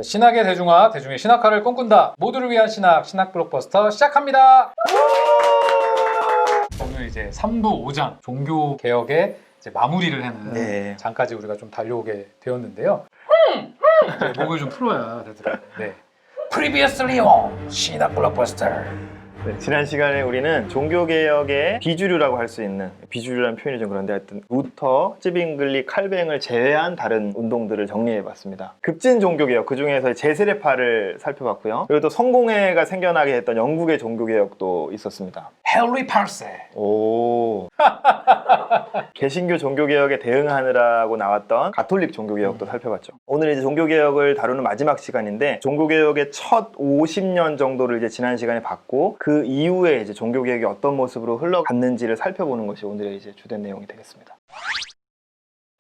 신학의 대중화, 대중의 신학화를 꿈꾼다. 모두를 위한 신학, 신학 블록버스터 시작합니다. 오늘 이제 3부 5장 종교 개혁의 이제 마무리를 하는 장까지 우리가 좀 달려오게 되었는데요. 네, 목을 좀 풀어야 되더라고요. 네. Previously on 신학 블록버스터. 네, 지난 시간에 우리는 종교개혁의 비주류라고 할 수 있는, 비주류라는 표현이 좀 그런데 하여튼 루터, 찌빙글리, 칼뱅을 제외한 다른 운동들을 정리해봤습니다. 급진 종교개혁, 그 중에서 제세례파를 살펴봤고요. 그리고 또 성공회가 생겨나게 했던 영국의 종교개혁도 있었습니다. 헨리 8세. 오. 개신교 종교개혁에 대응하느라고 나왔던 가톨릭 종교개혁도 살펴봤죠. 오늘 이제 종교개혁을 다루는 마지막 시간인데, 종교개혁의 첫 50년 정도를 이제 지난 시간에 봤고, 그 이후에 이제 종교개혁이 어떤 모습으로 흘러갔는지를 살펴보는 것이 오늘의 이제 주된 내용이 되겠습니다.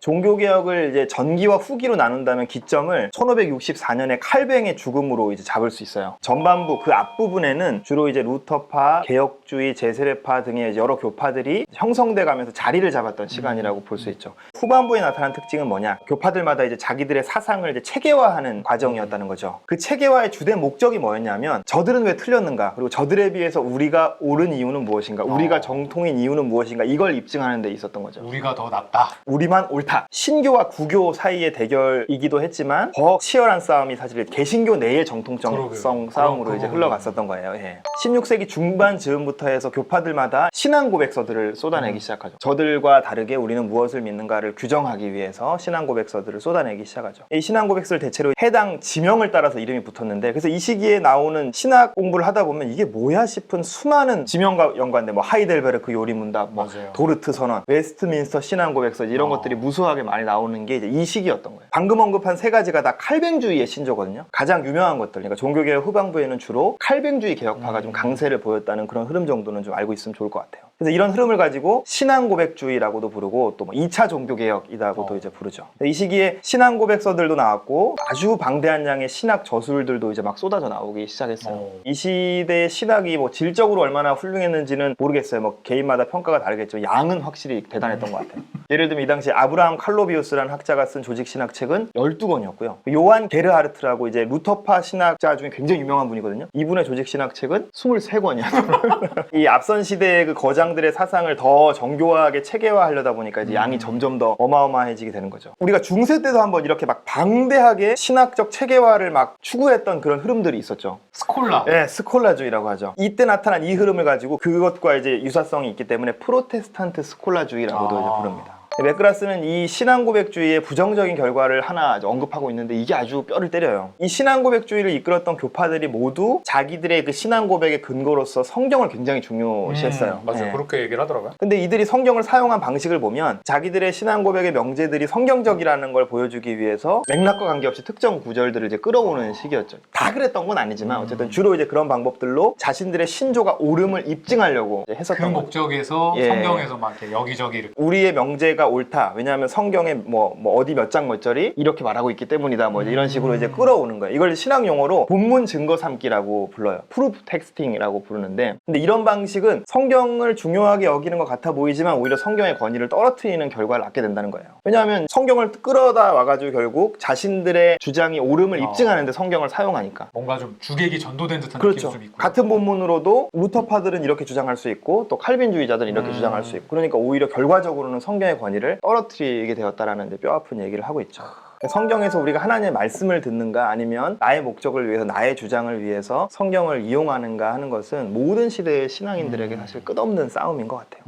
종교개혁을 이제 전기와 후기로 나눈다면 기점을 1564년에 칼뱅의 죽음으로 이제 잡을 수 있어요. 전반부 그 앞부분에는 주로 이제 루터파, 개혁주의, 제세례파 등의 여러 교파들이 형성돼 가면서 자리를 잡았던 시간이라고 볼 수 있죠. 후반부에 나타난 특징은 뭐냐? 교파들마다 이제 자기들의 사상을 이제 체계화하는 과정이었다는 거죠. 그 체계화의 주된 목적이 뭐였냐면, 저들은 왜 틀렸는가? 그리고 저들에 비해서 우리가 옳은 이유는 무엇인가? 우리가 정통인 이유는 무엇인가? 이걸 입증하는 데 있었던 거죠. 우리가 더 낫다. 우리만 옳다. 신교와 구교 사이의 대결이기도 했지만 더 치열한 싸움이 사실 개신교 내의 정통성 싸움으로 이제 흘러갔었던 거예요. 예. 16세기 중반 즈음부터 해서 교파들마다 신앙 고백서들을 쏟아내기 시작하죠. 저들과 다르게 우리는 무엇을 믿는가를 규정하기 위해서 신앙 고백서들을 쏟아내기 시작하죠. 이 신앙 고백서를 대체로 해당 지명을 따라서 이름이 붙었는데, 그래서 이 시기에 나오는 신학 공부를 하다 보면 이게 뭐야 싶은 수많은 지명과 연관된 뭐 하이델베르크 요리문답, 뭐 도르트 선언, 웨스트민스터 신앙 고백서 이런 것들이 무수하게 많이 나오는 게 이제 이 시기였던 거예요. 방금 언급한 세 가지가 다 칼뱅주의의 신조거든요. 가장 유명한 것들, 그러니까 종교개혁 후반부에는 주로 칼뱅주의 개혁파가 좀 강세를 보였다는 그런 흐름 정도는 좀 알고 있으면 좋을 것 같아요. 그래서 이런 흐름을 가지고 신앙고백주의라고도 부르고, 또 뭐 2차 종교개혁이라고도 이제 부르죠. 이 시기에 신앙고백서들도 나왔고, 아주 방대한 양의 신학 저술들도 이제 막 쏟아져 나오기 시작했어요. 이 시대의 신학이 뭐 질적으로 얼마나 훌륭했는지는 모르겠어요. 뭐 개인마다 평가가 다르겠죠. 양은 확실히 대단했던 것 같아요. 예를 들면 이 당시 아브라함 칼로비우스라는 학자가 쓴 조직신학책은 12권이었고요. 요한 게르하르트라고 이제 루터파 신학자 중에 굉장히 유명한 분이거든요. 이분의 조직신학책은 23권이었어요. 이 앞선 시대의 그 거장들의 사상을 더 정교하게 체계화하려다 보니까 이제 양이 점점 더 어마어마해지게 되는 거죠. 우리가 중세 때도 한번 이렇게 막 방대하게 신학적 체계화를 막 추구했던 그런 흐름들이 있었죠. 스콜라. 네, 스콜라주의라고 하죠. 이때 나타난 이 흐름을 가지고 그것과 이제 유사성이 있기 때문에 프로테스탄트 스콜라주의라고도 이제 부릅니다. 맥그라스는 이 신앙고백주의의 부정적인 결과를 하나 언급하고 있는데, 이게 아주 뼈를 때려요. 이 신앙고백주의를 이끌었던 교파들이 모두 자기들의 그 신앙고백의 근거로서 성경을 굉장히 중요시했어요. 맞아요. 네. 그렇게 얘기를 하더라고요. 근데 이들이 성경을 사용한 방식을 보면 자기들의 신앙고백의 명제들이 성경적이라는 걸 보여주기 위해서 맥락과 관계없이 특정 구절들을 이제 끌어오는 시기였죠. 다 그랬던 건 아니지만 어쨌든 주로 이제 그런 방법들로 자신들의 신조가 옳음을 입증하려고 이제 했었던 그 목적에서 성경에서 막 이렇게 여기저기 이렇게 우리의 명제가 옳다. 왜냐하면 성경에 뭐 어디 몇 장 몇 절이 이렇게 말하고 있기 때문이다. 뭐 이런 식으로 이제 끌어오는 거예요. 이걸 신학 용어로 본문 증거 삼기라고 불러요. 프루프 텍스팅이라고 부르는데, 근데 이런 방식은 성경을 중요하게 여기는 것 같아 보이지만 오히려 성경의 권위를 떨어뜨리는 결과를 낳게 된다는 거예요. 왜냐하면 성경을 끌어다 와가지고 결국 자신들의 주장이 옳음을 입증하는데 성경을 사용하니까 뭔가 좀 주객이 전도된 듯한 그렇죠. 느낌이 좀 있고. 같은 본문으로도 루터파들은 이렇게 주장할 수 있고 또 칼빈주의자들은 이렇게 주장할 수 있고, 그러니까 오히려 결과적으로는 성경의 권위를 떨어뜨리게 되었다라는 이제 뼈아픈 얘기를 하고 있죠. 성경에서 우리가 하나님의 말씀을 듣는가, 아니면 나의 목적을 위해서, 나의 주장을 위해서 성경을 이용하는가 하는 것은 모든 시대의 신앙인들에게 사실 끝없는 싸움인 것 같아요.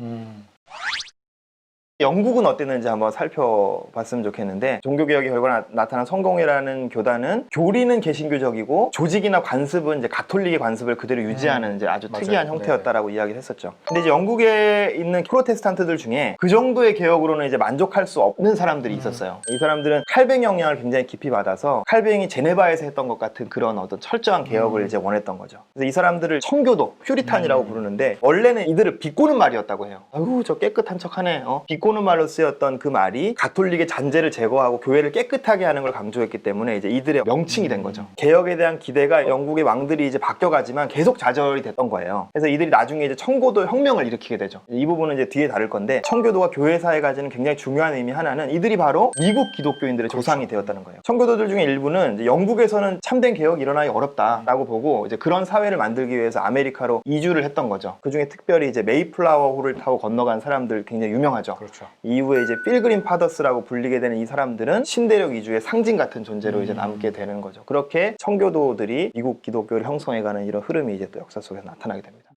영국은 어땠는지 한번 살펴봤으면 좋겠는데, 종교개혁의 결과 나타난 성공회라는 교단은 교리는 개신교적이고 조직이나 관습은 이제 가톨릭의 관습을 그대로 유지하는 이제 아주 특이한 형태였다라고 이야기를 했었죠. 근데 이제 영국에 있는 프로테스탄트들 중에 그 정도의 개혁으로는 이제 만족할 수 없는 사람들이 있었어요. 이 사람들은 칼뱅 영향을 굉장히 깊이 받아서 칼뱅이 제네바에서 했던 것 같은 그런 어떤 철저한 개혁을 이제 원했던 거죠. 그래서 이 사람들을 청교도, 퓨리탄이라고 부르는데, 원래는 이들을 비꼬는 말이었다고 해요. 아유, 저 깨끗한 척하네. 비꼬 비꼬는 말로 쓰였던 그 말이 가톨릭의 잔재를 제거하고 교회를 깨끗하게 하는 걸 강조했기 때문에 이제 이들의 명칭이 된 거죠. 개혁에 대한 기대가 영국의 왕들이 이제 바뀌어가지만 계속 좌절이 됐던 거예요. 그래서 이들이 나중에 이제 청교도 혁명을 일으키게 되죠. 이 부분은 이제 뒤에 다룰 건데, 청교도가 교회사에 가지는 굉장히 중요한 의미 하나는 이들이 바로 미국 기독교인들의 조상이 되었다는 거예요. 청교도들 중에 일부는 이제 영국에서는 참된 개혁이 일어나기 어렵다라고 보고 이제 그런 사회를 만들기 위해서 아메리카로 이주를 했던 거죠. 그 중에 특별히 이제 메이플라워호를 타고 건너간 사람들 굉장히 유명하죠. 그렇죠. 이후에 이제 필그림 파더스라고 불리게 되는 이 사람들은 신대륙 이주의 상징 같은 존재로 이제 남게 되는 거죠. 그렇게 청교도들이 미국 기독교를 형성해가는 이런 흐름이 이제 또 역사 속에서 나타나게 됩니다.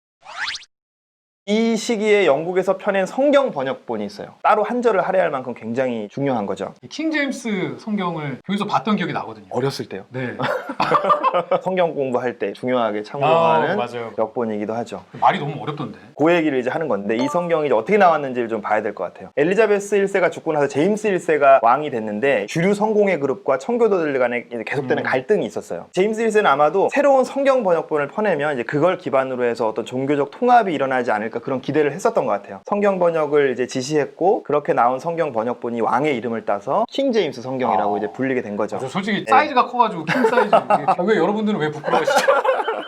이 시기에 영국에서 펴낸 성경 번역본이 있어요. 따로 한절을 할애할 만큼 굉장히 중요한 거죠. 킹 제임스 성경을 교회에서 봤던 기억이 나거든요. 어렸을 때요. 네. 성경 공부할 때 중요하게 참고하는 맞아요. 역본이기도 하죠. 말이 너무 어렵던데. 그 얘기를 이제 하는 건데, 이 성경이 이제 어떻게 나왔는지를 좀 봐야 될 것 같아요. 엘리자베스 1세가 죽고 나서 제임스 1세가 왕이 됐는데 주류 성공의 그룹과 청교도들 간에 이제 계속되는 갈등이 있었어요. 제임스 1세는 아마도 새로운 성경 번역본을 퍼내면 이제 그걸 기반으로 해서 어떤 종교적 통합이 일어나지 않을까, 그런 기대를 했었던 것 같아요. 성경 번역을 이제 지시했고, 그렇게 나온 성경 번역본이 왕의 이름을 따서 킹 제임스 성경이라고 이제 불리게 된 거죠. 솔직히 사이즈가 커가지고 킹 사이즈. 왜 여러분들은 왜 부끄러워하시죠?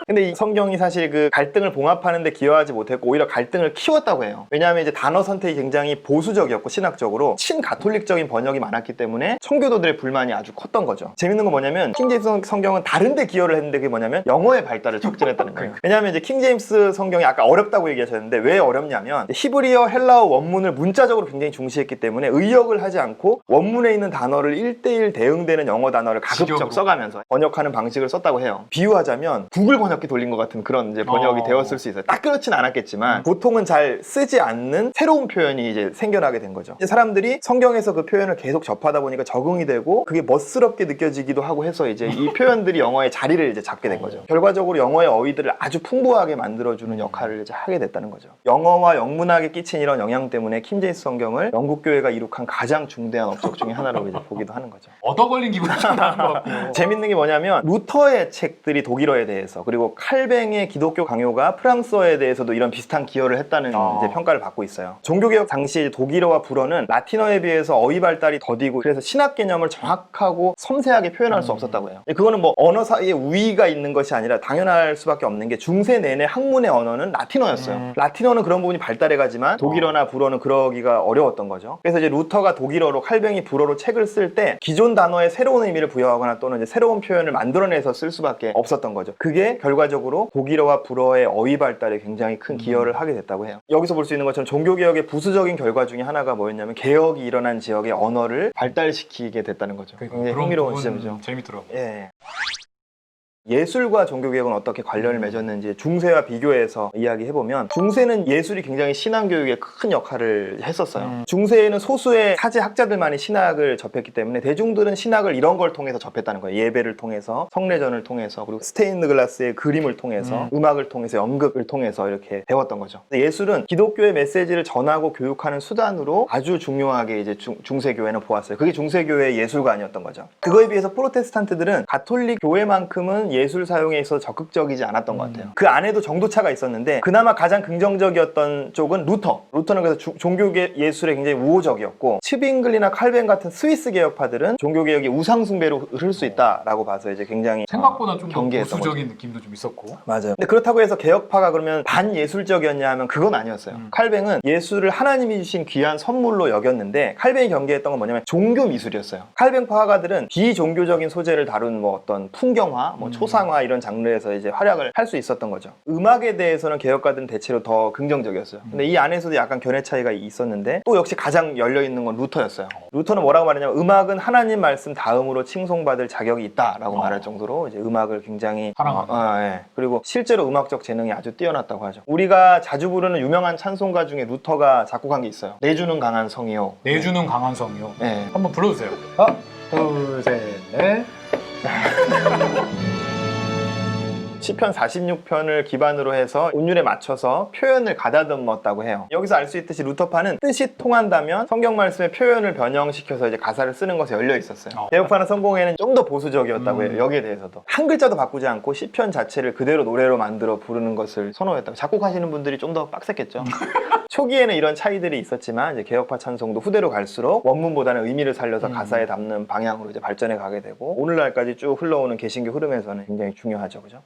근데 이 성경이 사실 그 갈등을 봉합하는데 기여하지 못했고 오히려 갈등을 키웠다고 해요. 왜냐하면 이제 단어 선택이 굉장히 보수적이었고 신학적으로 친가톨릭적인 번역이 많았기 때문에 청교도들의 불만이 아주 컸던 거죠. 재밌는 건 뭐냐면 킹제임스 성경은 다른 데 기여를 했는데 그게 뭐냐면 영어의 발달을 촉진했다는 거예요. 왜냐하면 이제 킹제임스 성경이 아까 어렵다고 얘기하셨는데 왜 어렵냐면 히브리어, 헬라어 원문을 문자적으로 굉장히 중시했기 때문에 의역을 하지 않고 원문에 있는 단어를 1:1 대응되는 영어 단어를 가급적 직역으로 써가면서 번역하는 방식을 썼다고 해요. 비유하자면 구글 번역 돌린 것 같은 그런 이제 번역이 되었을 수 있어요. 딱 그렇진 않았겠지만 보통은 잘 쓰지 않는 새로운 표현이 이제 생겨나게 된 거죠. 이제 사람들이 성경에서 그 표현을 계속 접하다 보니까 적응이 되고 그게 멋스럽게 느껴지기도 하고 해서 이제 이 표현들이 영어의 자리를 이제 잡게 된 거죠. 결과적으로 영어의 어휘들을 아주 풍부하게 만들어주는 역할을 이제 하게 됐다는 거죠. 영어와 영문학에 끼친 이런 영향 때문에 킹 제임스 성경을 영국 교회가 이룩한 가장 중대한 업적 중에 하나로 이제 보기도 하는 거죠. 얻어 걸린 기분이 좀 나는 것 같고. 재밌는 게 뭐냐면 루터의 책들이 독일어에 대해서, 그리고 칼뱅의 기독교 강요가 프랑스어에 대해서도 이런 비슷한 기여를 했다는 이제 평가를 받고 있어요. 종교개혁 당시 독일어와 불어는 라틴어에 비해서 어휘 발달이 더디고 그래서 신학 개념을 정확하고 섬세하게 표현할 수 없었다고 해요. 그거는 뭐 언어 사이에 우위가 있는 것이 아니라 당연할 수밖에 없는 게 중세 내내 학문의 언어는 라틴어였어요. 라틴어는 그런 부분이 발달해가지만 독일어나 불어는 그러기가 어려웠던 거죠. 그래서 이제 루터가 독일어로, 칼뱅이 불어로 책을 쓸 때 기존 단어에 새로운 의미를 부여하거나 또는 이제 새로운 표현을 만들어내서 쓸 수밖에 없었던 거죠. 그게 결과적으로 독일어와 불어의 어휘 발달에 굉장히 큰 기여를 하게 됐다고 해요. 여기서 볼 수 있는 것처럼 종교개혁의 부수적인 결과 중에 하나가 뭐였냐면 개혁이 일어난 지역의 언어를 발달시키게 됐다는 거죠. 굉장히 흥미로운 지점이죠. 재밌더라고요. 예. 예술과 종교개혁은 어떻게 관련을 맺었는지 중세와 비교해서 이야기해보면, 중세는 예술이 굉장히 신앙교육에 큰 역할을 했었어요. 중세에는 소수의 사제 학자들만이 신학을 접했기 때문에 대중들은 신학을 이런 걸 통해서 접했다는 거예요. 예배를 통해서, 성례전을 통해서, 그리고 스테인드 글라스의 그림을 통해서, 음악을 통해서, 연극을 통해서 이렇게 배웠던 거죠. 예술은 기독교의 메시지를 전하고 교육하는 수단으로 아주 중요하게 이제 중세교회는 보았어요. 그게 중세교회의 예술관이었던 거죠. 그거에 비해서 프로테스탄트들은 가톨릭 교회만큼은 예술 사용에 있어서 적극적이지 않았던 것 같아요. 그 안에도 정도차가 있었는데 그나마 가장 긍정적이었던 쪽은 루터는 그래서 종교 예술에 굉장히 우호적이었고, 츠빙글리나 칼뱅 같은 스위스 개혁파들은 종교개혁이 우상숭배로 흐를 수 있다라고 봐서 이제 굉장히 생각보다 좀 더 경계했던 보수적인 거죠. 느낌도 좀 있었고. 맞아요. 근데 그렇다고 해서 개혁파가 그러면 반예술적이었냐 하면 그건 아니었어요. 칼뱅은 예술을 하나님이 주신 귀한 선물로 여겼는데, 칼뱅이 경계했던 건 뭐냐면 종교 미술이었어요. 칼뱅파 화가들은 비종교적인 소재를 다룬 뭐 어떤 풍경화, 뭐 초상화 이런 장르에서 이제 활약을 할 수 있었던 거죠. 음악에 대해서는 개혁가들은 대체로 더 긍정적이었어요. 근데 이 안에서도 약간 견해 차이가 있었는데 또 역시 가장 열려있는 건 루터였어요. 루터는 뭐라고 말했냐면 음악은 하나님 말씀 다음으로 칭송받을 자격이 있다라고 말할 정도로 이제 음악을 굉장히 사랑하는. 그리고 실제로 음악적 재능이 아주 뛰어났다고 하죠. 우리가 자주 부르는 유명한 찬송가 중에 루터가 작곡한 게 있어요. 내주는 강한 성이요. 내주는 강한 성이요. 네. 한번 불러주세요. 하나, 둘, 셋, 넷. 시편 46편을 기반으로 해서 운율에 맞춰서 표현을 가다듬었다고 해요. 여기서 알 수 있듯이 루터파는 뜻이 통한다면 성경 말씀의 표현을 변형시켜서 이제 가사를 쓰는 것에 열려 있었어요. 개혁파는 성공에는 좀 더 보수적이었다고 해요. 여기에 대해서도 한 글자도 바꾸지 않고 시편 자체를 그대로 노래로 만들어 부르는 것을 선호했다고. 작곡하시는 분들이 좀 더 빡셌겠죠. 초기에는 이런 차이들이 있었지만 이제 개혁파 찬송도 후대로 갈수록 원문보다는 의미를 살려서 가사에 담는 방향으로 이제 발전해 가게 되고 오늘날까지 쭉 흘러오는 개신교 흐름에서는 굉장히 중요하죠, 그죠?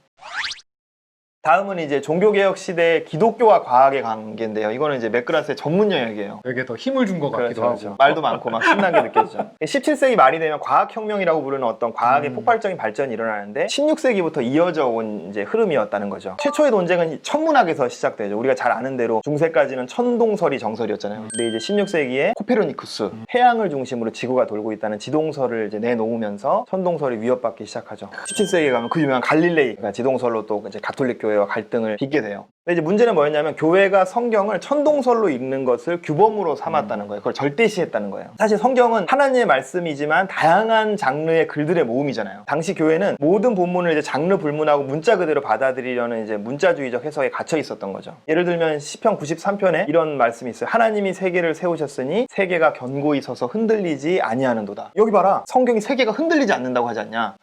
다음은 이제 종교개혁 시대의 기독교와 과학의 관계인데요. 이거는 이제 맥그라스의 전문 영역이에요. 되게 더 힘을 준 것 같기도 하고. 그렇죠. 말도 많고 막 신나게 느껴지죠. 17세기 말이 되면 과학혁명이라고 부르는 어떤 과학의 폭발적인 발전이 일어나는데 16세기부터 이어져 온 이제 흐름이었다는 거죠. 최초의 논쟁은 천문학에서 시작되죠. 우리가 잘 아는 대로 중세까지는 천동설이 정설이었잖아요. 근데 이제 16세기에 코페르니쿠스, 태양을 중심으로 지구가 돌고 있다는 지동설을 이제 내놓으면서 천동설이 위협받기 시작하죠. 17세기에 가면 그 유명한 갈릴레이가 지동설로 또 이제 가톨릭 교회와 갈등을 빚게 돼요. 근데 이제 문제는 뭐였냐면 교회가 성경을 천동설로 읽는 것을 규범으로 삼았다는 거예요. 그걸 절대시했다는 거예요. 사실 성경은 하나님의 말씀이지만 다양한 장르의 글들의 모음이잖아요. 당시 교회는 모든 본문을 이제 장르 불문하고 문자 그대로 받아들이려는 이제 문자주의적 해석에 갇혀 있었던 거죠. 예를 들면 시편 93편에 이런 말씀이 있어요. 하나님이 세계를 세우셨으니 세계가 견고히 서서 흔들리지 아니하는도다. 여기 봐라. 성경이 세계가 흔들리지 않는다고 하지 않냐?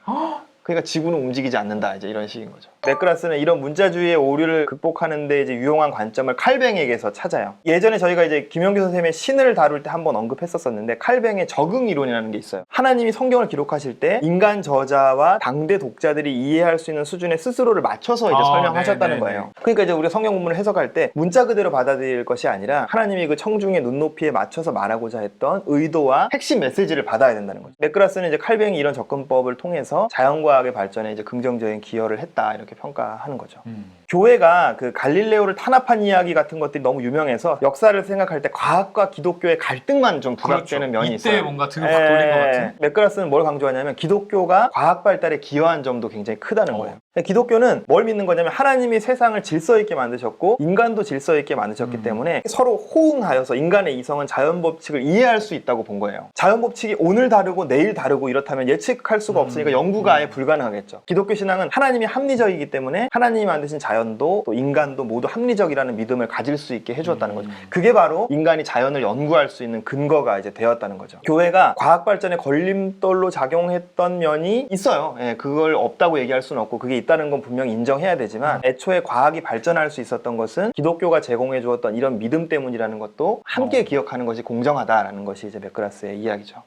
그러니까 지구는 움직이지 않는다, 이제 이런 식인 거죠. 맥그라스는 이런 문자주의의 오류를 극복하는 데 이제 유용한 관점을 칼뱅에게서 찾아요. 예전에 저희가 이제 김영규 선생님의 신을 다룰 때 한번 언급했었는데 칼뱅의 적응 이론이라는 게 있어요. 하나님이 성경을 기록하실 때 인간 저자와 당대 독자들이 이해할 수 있는 수준의 스스로를 맞춰서 이제 설명하셨다는 거예요. 그러니까 이제 우리가 성경 본문을 해석할 때 문자 그대로 받아들일 것이 아니라 하나님이 그 청중의 눈높이에 맞춰서 말하고자 했던 의도와 핵심 메시지를 받아야 된다는 거죠. 맥그라스는 이제 칼뱅이 이런 접근법을 통해서 자연과학의 발전에 이제 긍정적인 기여를 했다, 이렇게 평가하는 거죠. 교회가 그 갈릴레오를 탄압한 이야기 같은 것들이 너무 유명해서 역사를 생각할 때 과학과 기독교의 갈등만 좀 부각되는 면이 있어요. 이때 뭔가 등을 확 돌린 것 같은. 맥그라스는 뭘 강조하냐면 기독교가 과학 발달에 기여한 점도 굉장히 크다는 거예요. 기독교는 뭘 믿는 거냐면 하나님이 세상을 질서 있게 만드셨고 인간도 질서 있게 만드셨기 때문에 서로 호응하여서 인간의 이성은 자연 법칙을 이해할 수 있다고 본 거예요. 자연 법칙이 오늘 다르고 내일 다르고 이렇다면 예측할 수가 없으니까 연구가 아예 불가능하겠죠. 기독교 신앙은 하나님이 합리적이기 때문에 하나님이 만드신 자연도 또 인간도 모두 합리적이라는 믿음을 가질 수 있게 해주었다는 거죠. 그게 바로 인간이 자연을 연구할 수 있는 근거가 이제 되었다는 거죠. 교회가 과학 발전에 걸림돌로 작용했던 면이 있어요. 그걸 없다고 얘기할 수는 없고 그게 있다는 건 분명히 인정해야 되지만 애초에 과학이 발전할 수 있었던 것은 기독교가 제공해 주었던 이런 믿음 때문이라는 것도 함께 기억하는 것이 공정하다라는 것이 이제 맥그라스의 이야기죠.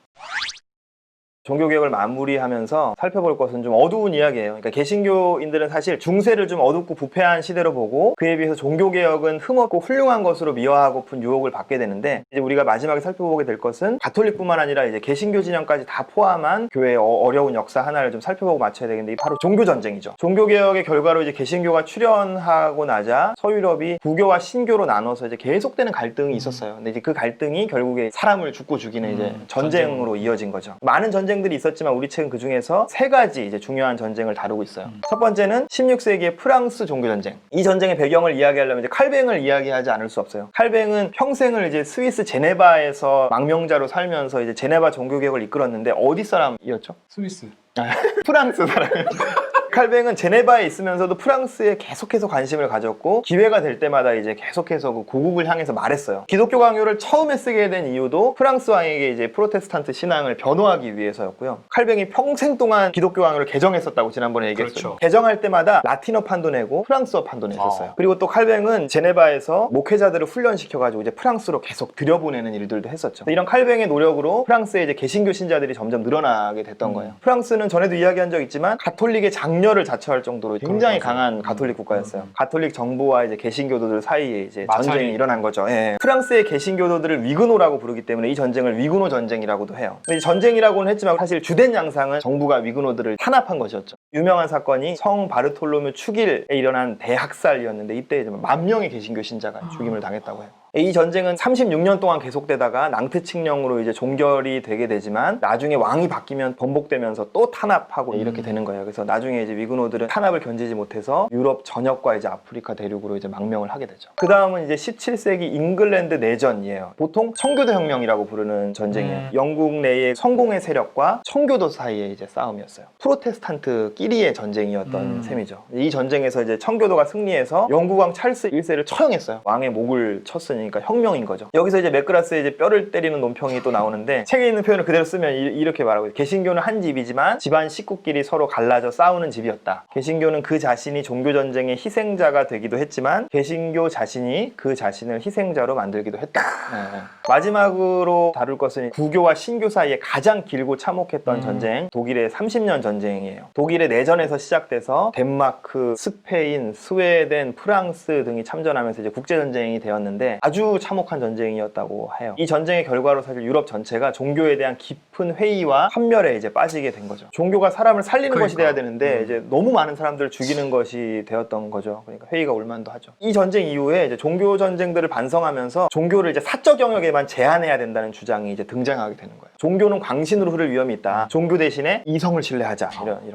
종교개혁을 마무리하면서 살펴볼 것은 좀 어두운 이야기예요. 그러니까 개신교인들은 사실 중세를 좀 어둡고 부패한 시대로 보고 그에 비해서 종교개혁은 흠없고 훌륭한 것으로 미화하고픈 유혹을 받게 되는데 이제 우리가 마지막에 살펴보게 될 것은 가톨릭뿐만 아니라 이제 개신교 진영까지 다 포함한 교회의 어려운 역사 하나를 좀 살펴보고 마쳐야 되겠는데 바로 종교전쟁이죠. 종교개혁의 결과로 이제 개신교가 출현하고 나자 서유럽이 부교와 신교로 나눠서 이제 계속되는 갈등이 있었어요. 근데 이제 그 갈등이 결국에 사람을 죽고 죽이는 이제 전쟁으로 이어진 거죠. 많은 전쟁들이 있었지만 우리 책은 그 중에서 세 가지 이제 중요한 전쟁을 다루고 있어요. 첫 번째는 16세기의 프랑스 종교전쟁. 이 전쟁의 배경을 이야기하려면 이제 칼뱅을 이야기하지 않을 수 없어요. 칼뱅은 평생을 이제 스위스 제네바에서 망명자로 살면서 이제 제네바 종교개혁을 이끌었는데 어디 사람이었죠? 스위스. 프랑스 사람이에요. 칼뱅은 제네바에 있으면서도 프랑스에 계속해서 관심을 가졌고 기회가 될 때마다 이제 계속해서 그 고국을 향해서 말했어요. 기독교 강요를 처음에 쓰게 된 이유도 프랑스 왕에게 이제 프로테스탄트 신앙을 변호하기 위해서였고요. 칼뱅이 평생 동안 기독교 강요를 개정했었다고 지난번에 얘기했어요. 그렇죠. 개정할 때마다 라틴어 판도 내고 프랑스어 판도 냈었어요. 그리고 또 칼뱅은 제네바에서 목회자들을 훈련시켜가지고 이제 프랑스로 계속 들여보내는 일들도 했었죠. 이런 칼뱅의 노력으로 프랑스의 이제 개신교 신자들이 점점 늘어나게 됐던 거예요. 프랑스는 전에도 이야기한 적 있지만 가톨릭의 장렬을 자처할 정도로 굉장히 강한 가톨릭 국가였어요. 가톨릭 정부와 이제 개신교도들 사이에 이제 전쟁이 일어난 거죠. 프랑스의 개신교도들을 위그노라고 부르기 때문에 이 전쟁을 위그노 전쟁이라고도 해요. 근데 전쟁이라고는 했지만 사실 주된 양상은 정부가 위그노들을 탄압한 것이었죠. 유명한 사건이 성 바르톨로메 축일에 일어난 대학살이었는데 이때 이제 10,000명의 개신교 신자가 죽임을 당했다고 해요. 이 전쟁은 36년 동안 계속되다가 낭트칙령으로 이제 종결이 되게 되지만 나중에 왕이 바뀌면 번복되면서 또 탄압하고 이렇게 되는 거예요. 그래서 나중에 이제 위그노들은 탄압을 견디지 못해서 유럽 전역과 이제 아프리카 대륙으로 이제 망명을 하게 되죠. 그 다음은 이제 17세기 잉글랜드 내전이에요. 보통 청교도 혁명이라고 부르는 전쟁이에요. 영국 내의 성공의 세력과 청교도 사이의 이제 싸움이었어요. 프로테스탄트끼리의 전쟁이었던 셈이죠. 이 전쟁에서 이제 청교도가 승리해서 영국 왕 찰스 1세를 처형했어요. 왕의 목을 쳤으니 있으니까 혁명인 거죠. 여기서 이제 맥그라스의 이제 뼈를 때리는 논평이 또 나오는데 책에 있는 표현을 그대로 쓰면 이렇게 말하고 있어요. 개신교는 한 집이지만 집안 식구끼리 서로 갈라져 싸우는 집이었다. 개신교는 그 자신이 종교전쟁의 희생자가 되기도 했지만 개신교 자신이 그 자신을 희생자로 만들기도 했다. 마지막으로 다룰 것은 구교와 신교 사이에 가장 길고 참혹했던 전쟁, 독일의 30년 전쟁이에요. 독일의 내전에서 시작돼서 덴마크, 스페인, 스웨덴, 프랑스 등이 참전하면서 이제 국제전쟁이 되었는데 아주 참혹한 전쟁이었다고 해요. 이 전쟁의 결과로 사실 유럽 전체가 종교에 대한 깊은 회의와 환멸에 이제 빠지게 된 거죠. 종교가 사람을 살리는 것이 돼야 되는데 이제 너무 많은 사람들을 죽이는 것이 되었던 거죠. 그러니까 회의가 올만도 하죠. 이 전쟁 이후에 이제 종교 전쟁들을 반성하면서 종교를 이제 사적 영역에만 제한해야 된다는 주장이 이제 등장하게 되는 거예요. 종교는 광신으로 흐를 위험이 있다. 종교 대신에 이성을 신뢰하자.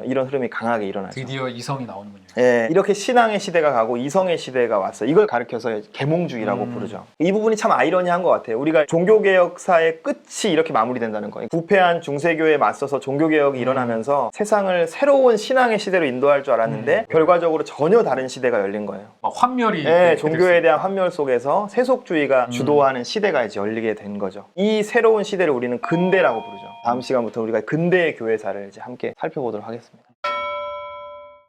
이런 흐름이 강하게 일어나죠. 드디어 이성이 나오는군요. 예, 이렇게 신앙의 시대가 가고 이성의 시대가 왔어. 이걸 가르쳐서 계몽주의라고 부르죠. 이 부분이 참 아이러니한 것 같아요. 우리가 종교개혁사의 끝이 이렇게 마무리된다는 거예요. 부패한 중세교에 맞서서 종교개혁이 일어나면서 세상을 새로운 신앙의 시대로 인도할 줄 알았는데 결과적으로 전혀 다른 시대가 열린 거예요. 막 환멸이 네, 종교에 대한 환멸 속에서 세속주의가 주도하는 시대가 이제 열리게 된 거죠. 이 새로운 시대를 우리는 근대라고 부르죠. 다음 시간부터 우리가 근대의 교회사를 이제 함께 살펴보도록 하겠습니다.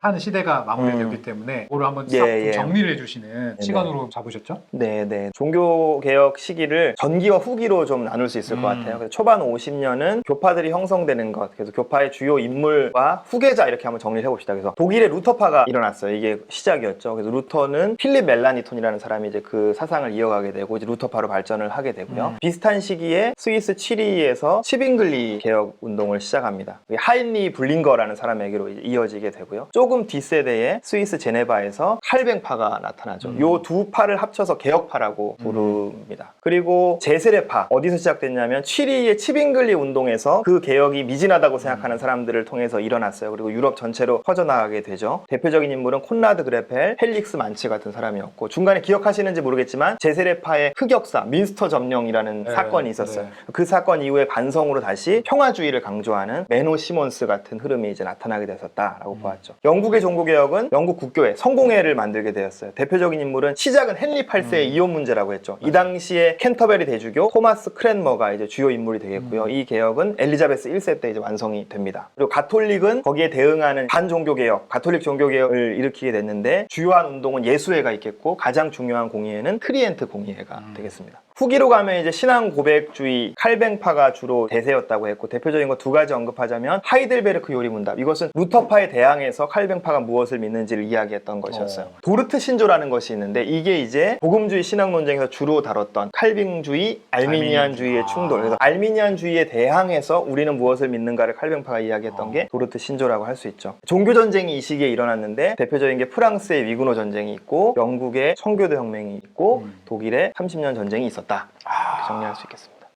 한 시대가 마무리되었기 때문에 그걸 한번 싹 정리를 해주시는 시간으로 잡으셨죠? 네네. 종교개혁 시기를 전기와 후기로 좀 나눌 수 있을 것 같아요. 그래서 초반 50년은 교파들이 형성되는 것, 그래서 교파의 주요 인물과 후계자 이렇게 한번 정리를 해봅시다. 그래서 독일의 루터파가 일어났어요. 이게 시작이었죠. 그래서 루터는 필립 멜라니톤이라는 사람이 이제 그 사상을 이어가게 되고 이제 루터파로 발전을 하게 되고요. 비슷한 시기에 스위스 취리히에서 치빙글리 개혁 운동을 시작합니다. 하인리 블링거라는 사람에게로 이어지게 되고요. 조금 뒷세대에 스위스 제네바에서 칼뱅파가 나타나죠. 요 두 파를 합쳐서 개혁파라고 부릅니다. 그리고 제세례파, 어디서 시작됐냐면 취리히의 치빙글리 운동에서 그 개혁이 미진하다고 생각하는 사람들을 통해서 일어났어요. 그리고 유럽 전체로 퍼져나가게 되죠. 대표적인 인물은 콘라드 그레펠, 헬릭스 만츠 같은 사람이었고 중간에 기억하시는지 모르겠지만 제세례파의 흑역사, 민스터 점령이라는 사건이 있었어요. 그 사건 이후에 반성으로 다시 평화주의를 강조하는 메노 시몬스 같은 흐름이 이제 나타나게 됐었다라고 보았죠. 영국의 종교개혁은 영국 국교회, 성공회를 만들게 되었어요. 대표적인 인물은 시작은 헨리 8세의 이혼 문제라고 했죠. 이 당시에 캔터베리 대주교 토마스 크랜머가 이제 주요 인물이 되겠고요. 이 개혁은 엘리자베스 1세 때 이제 완성이 됩니다. 그리고 가톨릭은 거기에 대응하는 반종교개혁, 가톨릭 종교개혁을 일으키게 됐는데 주요한 운동은 예수회가 있겠고 가장 중요한 공의회는 트리엔트 공의회가 되겠습니다. 후기로 가면 이제 신앙 고백주의 칼뱅파가 주로 대세였다고 했고 대표적인 거 두 가지 언급하자면 하이델베르크 요리문답. 이것은 루터파에 대항해서 칼뱅파가 무엇을 믿는지를 이야기했던 것이었어요. 도르트 신조라는 것이 있는데 이게 이제 복음주의 신앙 논쟁에서 주로 다뤘던 칼빙주의, 알미니안주의의 충돌. 그래서 알미니안주의에 대항해서 우리는 무엇을 믿는가를 칼뱅파가 이야기했던 게 도르트 신조라고 할 수 있죠. 종교 전쟁이 이 시기에 일어났는데 대표적인 게 프랑스의 위그노 전쟁이 있고 영국의 청교도 혁명이 있고 독일의 30년 전쟁이 있었다. 이렇게 정리할 수 있겠습니다.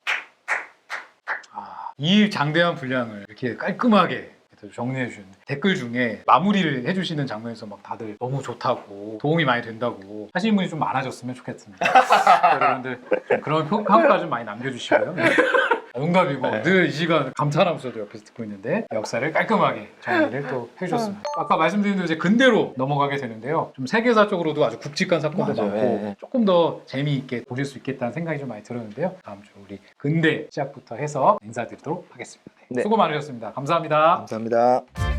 이 장대한 분량을 이렇게 깔끔하게 정리해 주시는 댓글 중에 마무리를 해주시는 장면에서 막 다들 너무 좋다고 도움이 많이 된다고 하시는 분이 좀 많아졌으면 좋겠습니다. 여러분들 좀 그런 평가 좀 많이 남겨주시고요. 농담이고 늘 이 시간 감탄하면서도 옆에서 듣고 있는데 역사를 깔끔하게 정리를 또 해주셨습니다. 아까 말씀드린 대로 이제 근대로 넘어가게 되는데요. 좀 세계사적으로도 아주 굵직한 사건도 많고 조금 더 재미있게 보실 수 있겠다는 생각이 좀 많이 들었는데요. 다음 주 우리 근대 시작부터 해서 인사드리도록 하겠습니다. 수고 많으셨습니다. 감사합니다. 감사합니다.